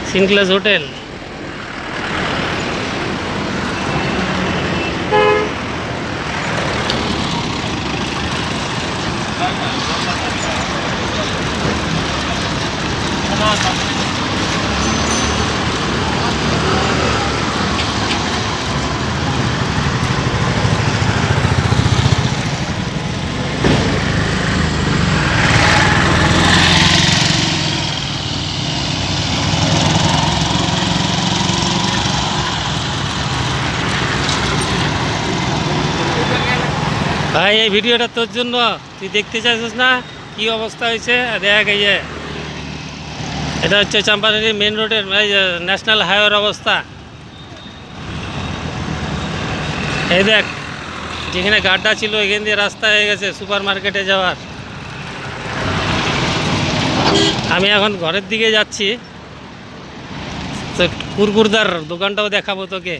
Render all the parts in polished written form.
সিনক্লাস hotel. ভাই এই ভিডিওটা তোর জন্য, তুই দেখতে চাইছিস না কি অবস্থা হয়েছে? দেখ এই যে এটা হচ্ছে চম্পারণী মেন রোডের ন্যাশনাল হাইওয়ের অবস্থা। এই দেখ যেখানে গাড্ডা ছিল এখান দিয়ে রাস্তা হয়ে গেছে সুপার মার্কেটে যাওয়ার। আমি এখন ঘরের দিকে যাচ্ছি, তো কুরকুরদার দোকানটাও দেখাবো তোকে।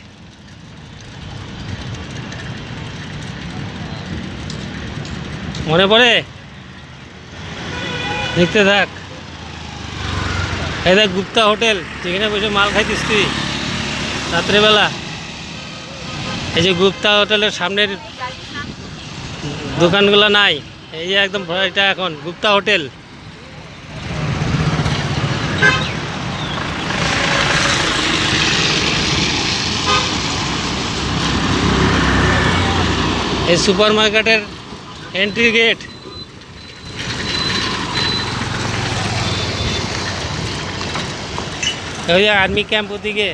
মনে পড়ে? দেখতে থাক। এই দেখ গুপ্তা হোটেল, যেখানে বসে মাল খাইতিস তুই রাত্রেবেলা। এই যে গুপ্তা হোটেলের সামনের দোকানগুলো নাই, এই যে একদম এটা এখন গুপ্তা হোটেল। এই সুপার মার্কেটের এন্ট্রি গেট। ওই যে আর্মি ক্যাম্প ওদিকে।